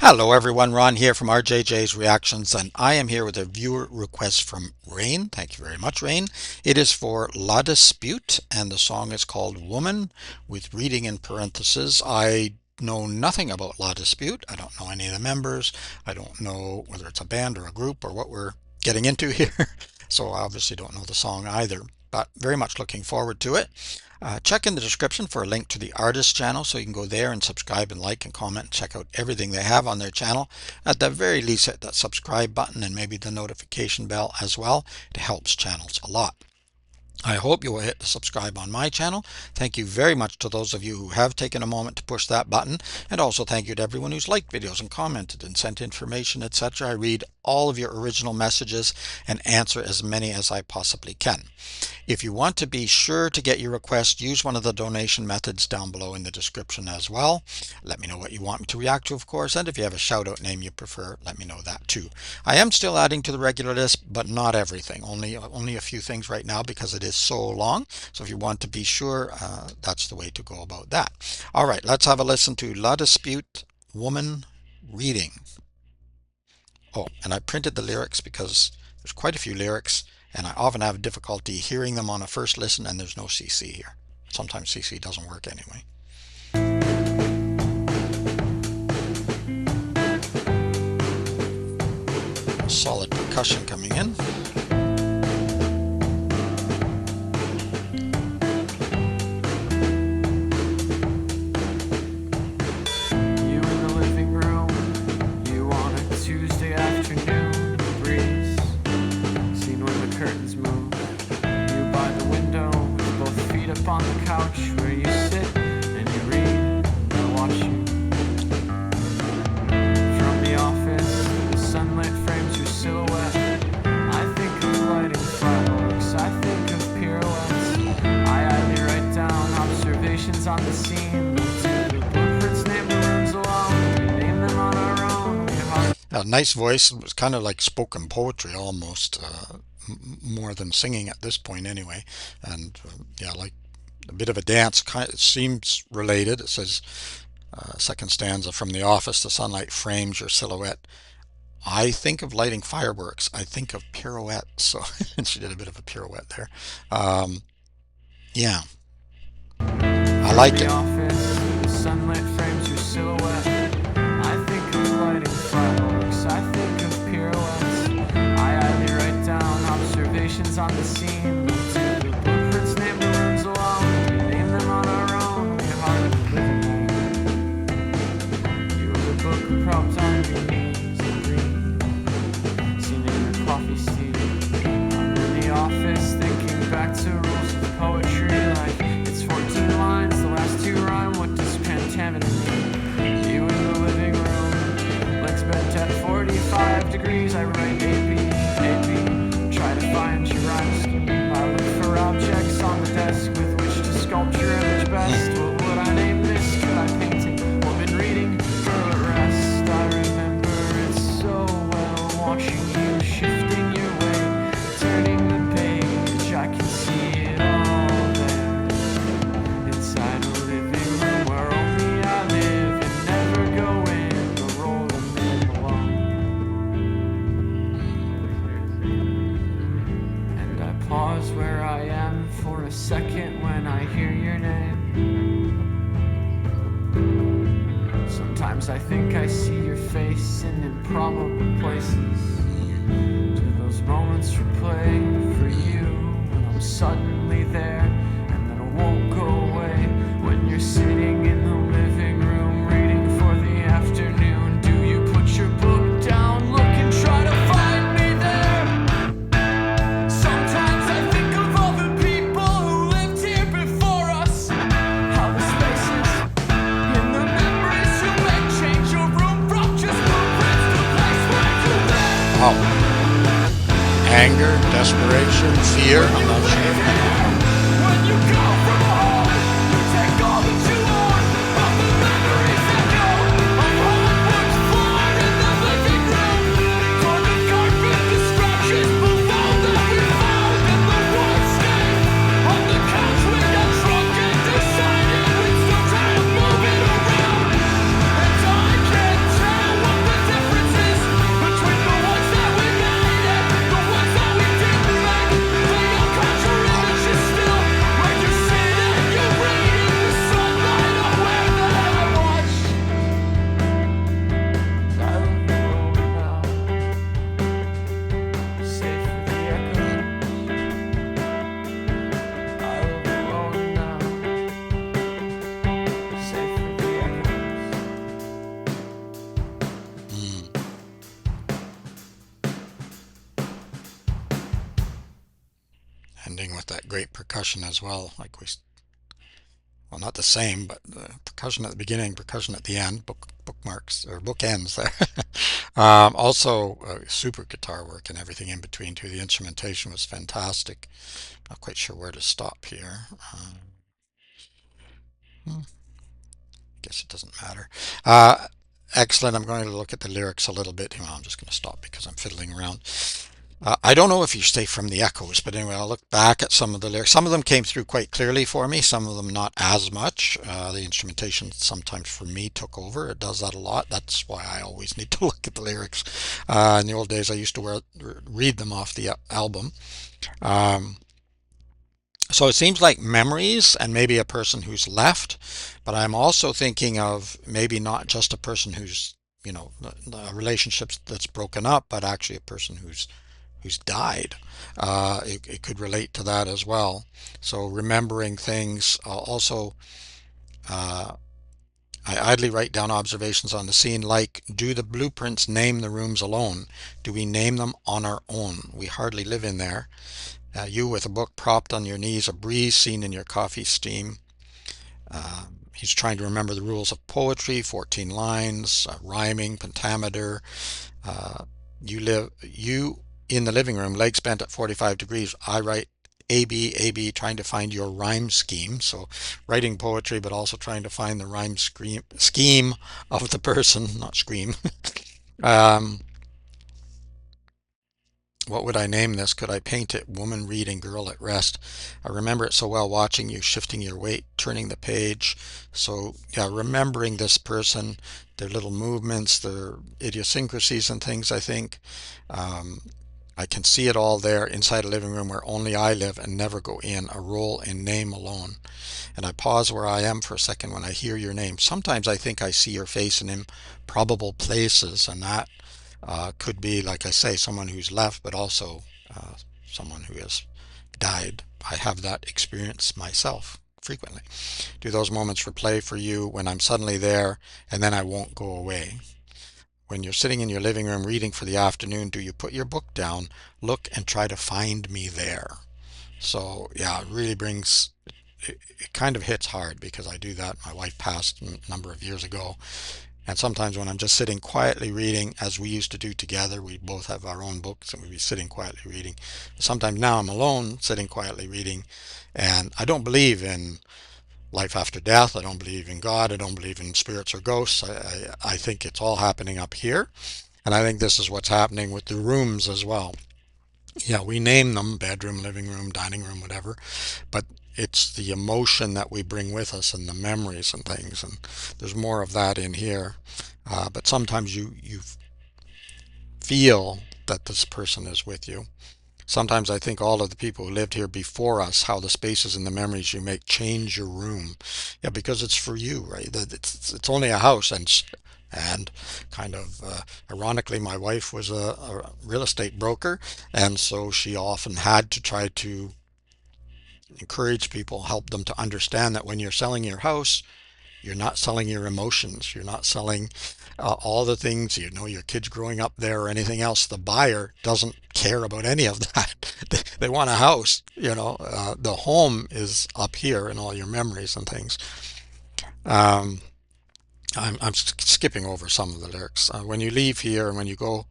Hello everyone, Ron here from RJJ's Reactions, and I am here with a viewer request from Rain. Thank you very much, Rain. It is for La Dispute, and the song is called Woman, with reading in parentheses. I know nothing about La Dispute. I don't know any of the members. I don't know whether it's a band or a group or what we're getting into here. So I obviously don't know the song either, but very much looking forward to it. Check in the description for a link to the artist channel so you can go there and subscribe and like and comment and check out everything they have on their channel. At the very least, hit that subscribe button and maybe the notification bell as well. It helps channels a lot. I hope you will hit the subscribe on my channel. Thank you very much to those of you who have taken a moment to push that button, and also thank you to everyone who's liked videos and commented and sent information, etc. I read all of your original messages and answer as many as I possibly can. If you want to be sure to get your request, use one of the donation methods down below in the description as well. Let me know what you want me to react to, of course, and if you have a shout out name you prefer, let me know that too. I am still adding to the regular list, but not everything. Only a few things right now because it is so long. So if you want to be sure, that's the way to go about that. All right, let's have a listen to La Dispute, Woman, Reading. Oh, and I printed the lyrics because there's quite a few lyrics, and I often have difficulty hearing them on a first listen, and there's no CC here. Sometimes CC doesn't work anyway. Solid percussion coming in. On the couch where you sit and you read and I watch you. From the office, the sunlight frames your silhouette. I think of lighting fireworks, I think of pirouettes. I idly write down observations on the scene. The blueprints name the rooms alone, we name them on our own. A nice voice. It was kind of like spoken poetry almost, more than singing at this point anyway. And yeah, like a bit of a dance. It seems related. It says, second stanza, from the office, the sunlight frames your silhouette. I think of lighting fireworks. I think of pirouettes. So and she did a bit of a pirouette there. Yeah, I like it. Office, the sunlight frames your silhouette. I think of lighting fireworks. I think of pirouettes. I idly write down observations on the scene. Propped on your knees and green, seen in your coffee seat. I'm in the office thinking back to rules of poetry, like it's 14 lines, the last two rhyme. What does pentameter mean? You in the living room, legs bent at 45 degrees. I write AP, try to find your rhyme scheme. I look for objects on the desk with which to sculpt your image best. What would I name this? Could I paint it? Woman reading, girl at rest. I remember it so well, watching you shifting your way, turning the page. I can see it all there, inside a living room where only I live and never go in the role of men alone. And I pause where I am for a second when I hear your name. Sometimes I think I see your face in improbable places. Do those moments replay for you when I'm suddenly there, and then it won't go away when you're sitting in the living room reading for the afternoon? Do you put your book down, look and try to find me there? Sometimes I think of all the people who lived here before us, how the spaces in the memories you make change your room from just blueprints to place where you live. Wow. Anger, desperation, fear. I'm not sure. When you go from home, you take all that you want of the memories that go of hardwood floor in the living room, torn the carpet, the scratches below that we found, and the white stain on the couch we got drunk and decided we'd still try to move it around. And I can't tell what ending with that great percussion as well. Well, not the same, but the percussion at the beginning, percussion at the end, bookmarks or bookends there. Also, super guitar work and everything in between too. The instrumentation was fantastic. Not quite sure where to stop here. Guess it doesn't matter. Uh, Excellent. I'm going to look at the lyrics a little bit. Well, I'm just going to stop because I'm fiddling around. I don't know if you're safe from the echoes, but anyway, I'll look back at some of the lyrics. Some of them came through quite clearly for me, some of them not as much. The instrumentation sometimes for me took over. It does that a lot. That's why I always need to look at the lyrics. In the old days, I used to read them off the album. Um, so it seems like memories and maybe a person who's left, but I'm also thinking of maybe not just a person who's, a relationship that's broken up, but actually a person who's died. It could relate to that as well. So remembering things. Also, uh, I idly write down observations on the scene like, do the blueprints name the rooms alone? Do we name them on our own? We hardly live in there. You with a book propped on your knees, a breeze seen in your coffee steam. He's trying to remember the rules of poetry, 14 lines, rhyming, pentameter. Uh, you in the living room, legs bent at 45 degrees. I write A, B, trying to find your rhyme scheme. So writing poetry, but also trying to find the scheme of the person, not scream. um, what would I name this? Could I paint it woman reading, girl at rest? I remember it so well watching you, shifting your weight, turning the page. So, yeah, remembering this person, their little movements, their idiosyncrasies and things, I think. Um, I can see it all there inside a living room where only I live and never go in, a role in name alone. And I pause where I am for a second when I hear your name. Sometimes I think I see your face in improbable places, and that could be, like I say, someone who's left, but also someone who has died. I have that experience myself frequently. Do those moments replay for you when I'm suddenly there and then I won't go away? When you're sitting in your living room reading for the afternoon, do you put your book down, look, and try to find me there? So, yeah, it really brings, it kind of hits hard because I do that. My wife passed a number of years ago, and sometimes when I'm just sitting quietly reading, as we used to do together, we both have our own books and we'd be sitting quietly reading. Sometimes now I'm alone, sitting quietly reading, and I don't believe in life after death. I don't believe in God. I don't believe in spirits or ghosts. I think it's all happening up here. And I think this is what's happening with the rooms as well. Yeah, we name them bedroom, living room, dining room, whatever, but it's the emotion that we bring with us and the memories and things. And there's more of that in here. But sometimes you feel that this person is with you. Sometimes I think all of the people who lived here before us, how the spaces and the memories you make change your room. Yeah, because it's for you, right? It's only a house, and kind of ironically, my wife was a real estate broker, and so she often had to try to encourage people, help them to understand that when you're selling your house, you're not selling your emotions. You're not selling all the things, your kids growing up there or anything else. The buyer doesn't care about any of that. They want a house, the home is up here and all your memories and things. Um, I'm skipping over some of the lyrics. When you leave here and when you go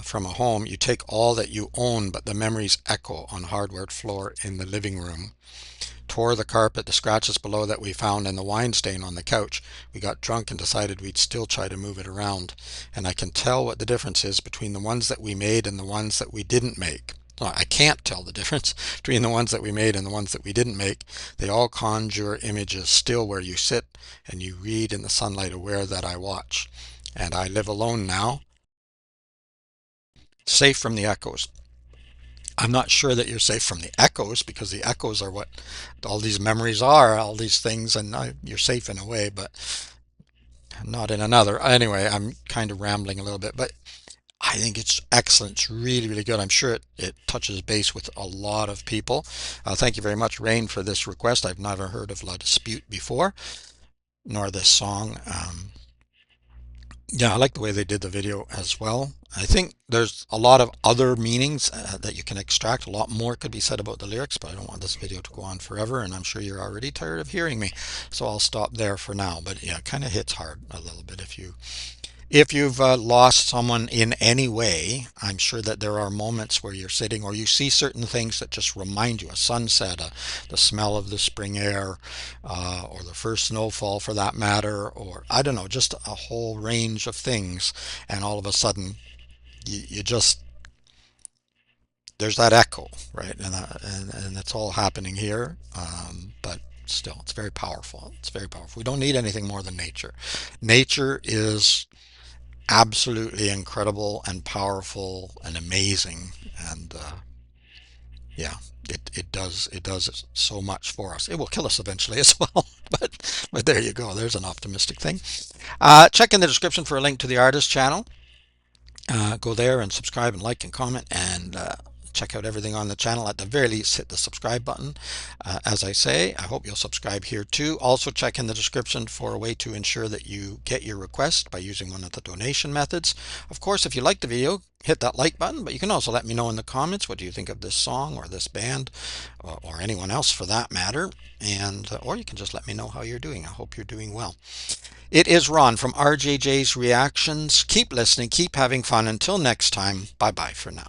from a home, you take all that you own, but the memories echo on hardwood floor in the living room. Tore the carpet, the scratches below that we found, and the wine stain on the couch. We got drunk and decided we'd still try to move it around. And I can tell what the difference is between the ones that we made and the ones that we didn't make. No, I can't tell the difference between the ones that we made and the ones that we didn't make. They all conjure images still where you sit and you read in the sunlight aware that I watch. And I live alone now, safe from the echoes. I'm not sure that you're safe from the echoes because the echoes are what all these memories are, all these things, and you're safe in a way, but not in another. Anyway, I'm kind of rambling a little bit, but I think it's excellent. It's really, really good. I'm sure it touches base with a lot of people. Thank you very much, Rain, for this request. I've never heard of La Dispute before, nor this song. Yeah, I like the way they did the video as well. I think there's a lot of other meanings that you can extract. A lot more could be said about the lyrics, but I don't want this video to go on forever, and I'm sure you're already tired of hearing me. So I'll stop there for now. But yeah, it kind of hits hard a little bit if you've lost someone in any way. I'm sure that there are moments where you're sitting or you see certain things that just remind you, a sunset, the smell of the spring air, or the first snowfall for that matter, or I don't know, just a whole range of things. And all of a sudden, you just, there's that echo, right? And it's all happening here. But still, it's very powerful. It's very powerful. We don't need anything more than nature. Nature is absolutely incredible and powerful and amazing. And yeah, it does so much for us. It will kill us eventually as well, but there you go. There's an optimistic thing. Check in the description for a link to the artist channel. Go there and subscribe and like and comment and check out everything on the channel. At the very least, hit the subscribe button. As I say, I hope you'll subscribe here too. Also check in the description for a way to ensure that you get your request by using one of the donation methods. Of course, if you like the video, hit that like button, but you can also let me know in the comments what do you think of this song or this band, or anyone else for that matter. And or you can just let me know how you're doing. I hope you're doing well. It is Ron from RJJ's Reactions. Keep listening, keep having fun. Until next time, bye bye for now.